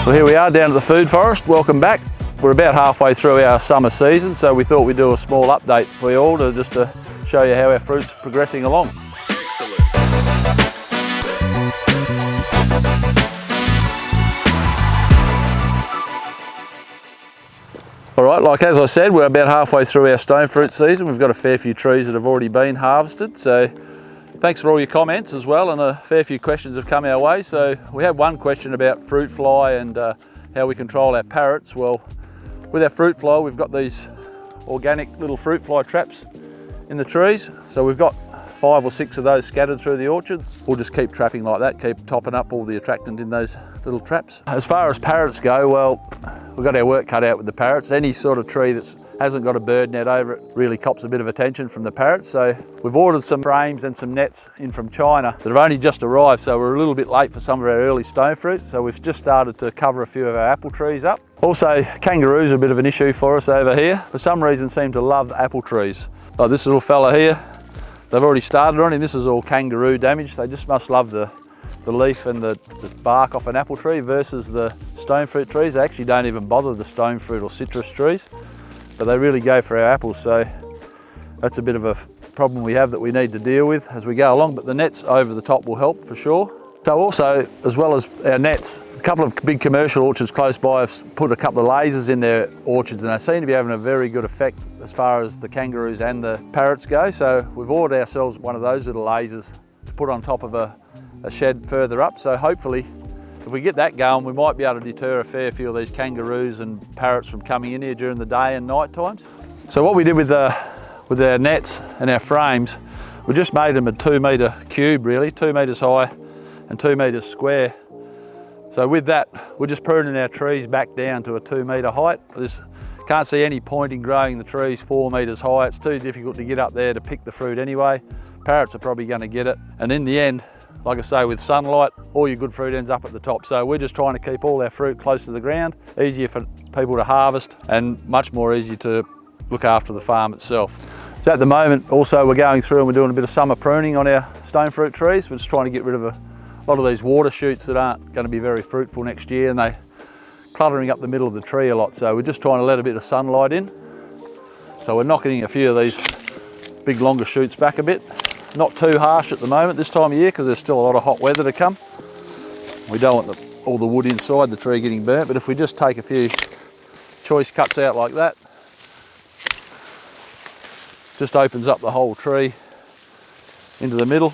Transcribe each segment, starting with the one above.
Well, here we are down at the food forest. Welcome back. We're about halfway through our summer season, so we thought we'd do a small update for you all just to show you how our fruit's progressing along. Excellent. All right, like as I said, we're about halfway through our stone fruit season. We've got a fair few trees that have already been harvested, so thanks for all your comments as well, and a fair few questions have come our way. So we had one question about fruit fly and how we control our parrots. Well, with our fruit fly, we've got these organic little fruit fly traps in the trees. So we've got 5 or 6 of those scattered through the orchard. We'll just keep trapping like that, keep topping up all the attractant in those little traps. As far as parrots go, well, we've got our work cut out with the parrots. Any sort of tree that hasn't got a bird net over it really cops a bit of attention from the parrots. So we've ordered some frames and some nets in from China that have only just arrived, so we're a little bit late for some of our early stone fruit. So we've just started to cover a few of our apple trees up. Also, kangaroos are a bit of an issue for us over here. For some reason seem to love apple trees. Like this little fella here, they've already started on him. This is all kangaroo damage. They just must love the leaf and the bark off an apple tree versus the stone fruit trees. They actually don't even bother the stone fruit or citrus trees, but they really go for our apples. So that's a bit of a problem we have that we need to deal with as we go along, but the nets over the top will help for sure. So also, as well as our nets, a couple of big commercial orchards close by have put a couple of lasers in their orchards, and they seem to be having a very good effect as far as the kangaroos and the parrots go. So we've ordered ourselves one of those little lasers to put on top of a shed further up. So hopefully, if we get that going, we might be able to deter a fair few of these kangaroos and parrots from coming in here during the day and night times. So what we did with our nets and our frames, we just made them a 2 metre cube really, 2 metres high and 2 metres square. So with that, we're just pruning our trees back down to a 2 metre height. I just can't see any point in growing the trees 4 metres high. It's too difficult to get up there to pick the fruit anyway. Parrots are probably going to get it. And in the end, like I say, with sunlight, all your good fruit ends up at the top. So we're just trying to keep all our fruit close to the ground, easier for people to harvest and much more easy to look after the farm itself. So at the moment, also we're going through and we're doing a bit of summer pruning on our stone fruit trees. We're just trying to get rid of a lot of these water shoots that aren't going to be very fruitful next year, and they're cluttering up the middle of the tree a lot. So we're just trying to let a bit of sunlight in. So we're knocking a few of these big longer shoots back a bit. Not too harsh at the moment this time of year because there's still a lot of hot weather to come. We don't want all the wood inside the tree getting burnt, but if we just take a few choice cuts out like that, just opens up the whole tree into the middle.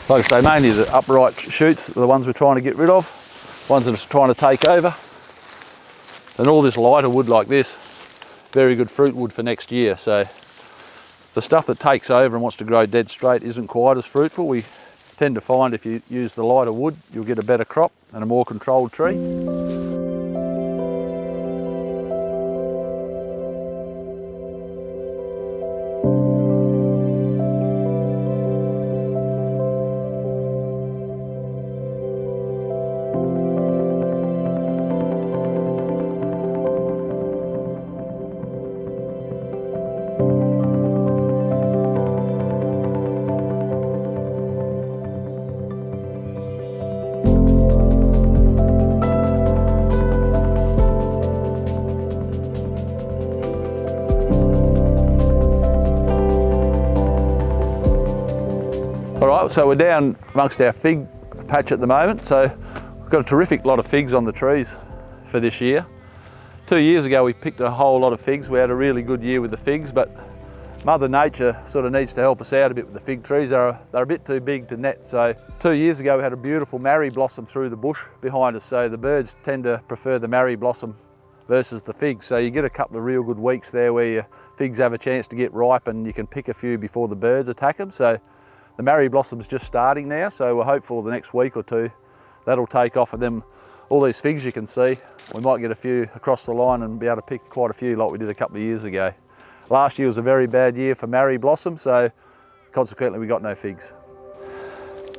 Like I say, mainly the upright shoots are the ones we're trying to get rid of, ones that are trying to take over. And all this lighter wood like this, very good fruit wood for next year. So the stuff that takes over and wants to grow dead straight isn't quite as fruitful. We tend to find if you use the lighter wood, you'll get a better crop and a more controlled tree. All right, so we're down amongst our fig patch at the moment. So we've got a terrific lot of figs on the trees for this year. 2 years ago we picked a whole lot of figs. We had a really good year with the figs, but Mother Nature sort of needs to help us out a bit with the fig trees. They're a bit too big to net. So 2 years ago we had a beautiful marri blossom through the bush behind us. So the birds tend to prefer the marri blossom versus the figs. So you get a couple of real good weeks there where your figs have a chance to get ripe and you can pick a few before the birds attack them. So the marri blossom's just starting now, so we're hopeful the next week or two that'll take off, and then all these figs you can see, we might get a few across the line and be able to pick quite a few like we did a couple of years ago. Last year was a very bad year for marri blossom, so consequently we got no figs.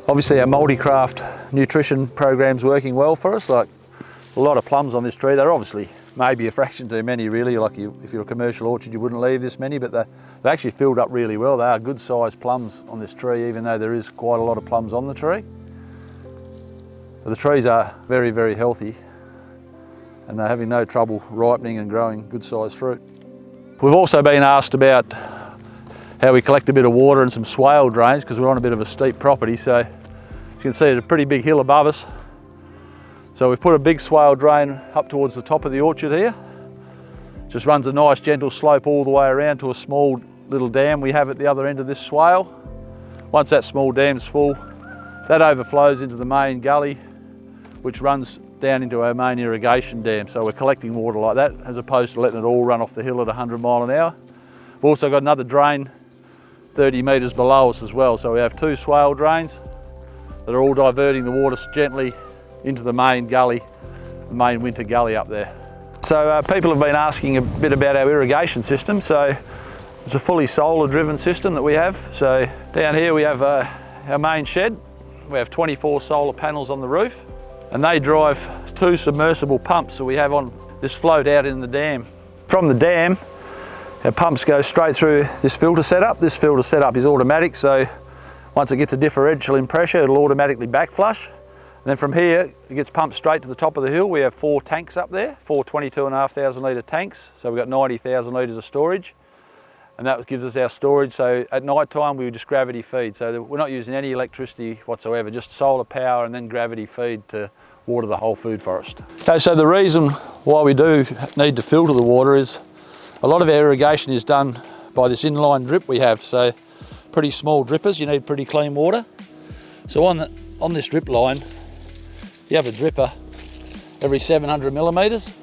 Obviously our multi-craft nutrition program's working well for us. Like a lot of plums on this tree, they're obviously maybe a fraction too many really. Like if you're a commercial orchard, you wouldn't leave this many, but they actually filled up really well. They are good sized plums on this tree, even though there is quite a lot of plums on the tree. But the trees are very, very healthy, and they're having no trouble ripening and growing good sized fruit. We've also been asked about how we collect a bit of water and some swale drains, because we're on a bit of a steep property. So as you can see, there's a pretty big hill above us. So we've put a big swale drain up towards the top of the orchard here. Just runs a nice gentle slope all the way around to a small little dam we have at the other end of this swale. Once that small dam's full, that overflows into the main gully, which runs down into our main irrigation dam. So we're collecting water like that, as opposed to letting it all run off the hill at 100 miles an hour. We've also got another drain 30 metres below us as well. So we have two swale drains that are all diverting the water gently into the main gully, the main winter gully up there. So people have been asking a bit about our irrigation system. So it's a fully solar driven system that we have. So down here we have our main shed. We have 24 solar panels on the roof, and they drive two submersible pumps that we have on this float out in the dam. From the dam, our pumps go straight through this filter setup. This filter setup is automatic, so once it gets a differential in pressure, it'll automatically backflush. And then from here, it gets pumped straight to the top of the hill. We have 4 tanks up there, 4 22,500 litre tanks. So we've got 90,000 litres of storage, and that gives us our storage. So at night time, we just gravity feed. So we're not using any electricity whatsoever, just solar power and then gravity feed to water the whole food forest. Okay, so the reason why we do need to filter the water is a lot of our irrigation is done by this inline drip we have. So pretty small drippers, you need pretty clean water. So on this drip line, you have a dripper every 700 millimetres,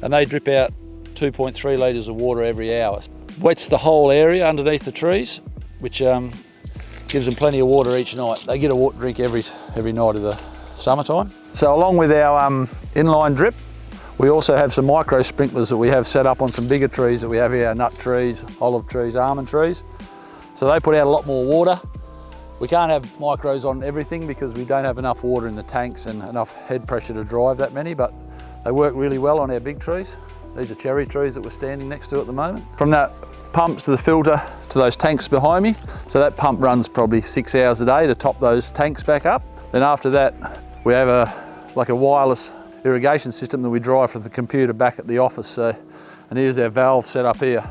and they drip out 2.3 litres of water every hour. Wets the whole area underneath the trees, which gives them plenty of water each night. They get a water drink every night of the summertime. So along with our inline drip, we also have some micro sprinklers that we have set up on some bigger trees that we have here, nut trees, olive trees, almond trees. So they put out a lot more water. We can't have micros on everything because we don't have enough water in the tanks and enough head pressure to drive that many, but they work really well on our big trees. These are cherry trees that we're standing next to at the moment. From that pumps to the filter to those tanks behind me. So that pump runs probably 6 hours a day to top those tanks back up. Then after that, we have a wireless irrigation system that we drive from the computer back at the office. So, and here's our valve set up here.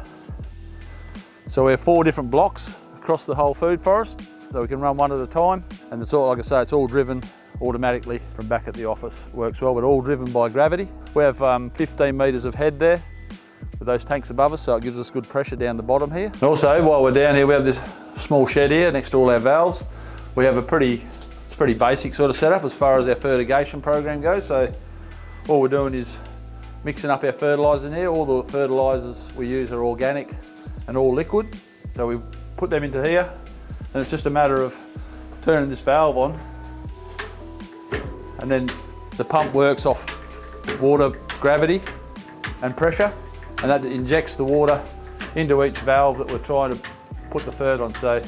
So we have 4 different blocks across the whole food forest. So we can run one at a time, and it's all, like I say, it's all driven automatically from back at the office. Works well, but all driven by gravity. We have 15 metres of head there with those tanks above us, so it gives us good pressure down the bottom here. And also, while we're down here, we have this small shed here next to all our valves. We have a pretty basic sort of setup as far as our fertigation program goes. So all we're doing is mixing up our fertiliser in here. All the fertilisers we use are organic and all liquid. So we put them into here, and it's just a matter of turning this valve on, and then the pump works off water, gravity and pressure, and that injects the water into each valve that we're trying to put the fert on. So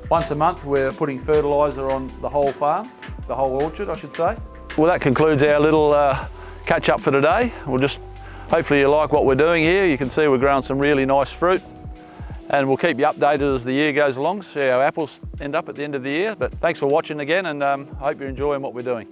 once a month we're putting fertiliser on the whole farm, the whole orchard I should say. Well, that concludes our little catch up for today. Hopefully you like what we're doing here. You can see we're growing some really nice fruit, and we'll keep you updated as the year goes along, see how apples end up at the end of the year. But thanks for watching again, and I hope you're enjoying what we're doing.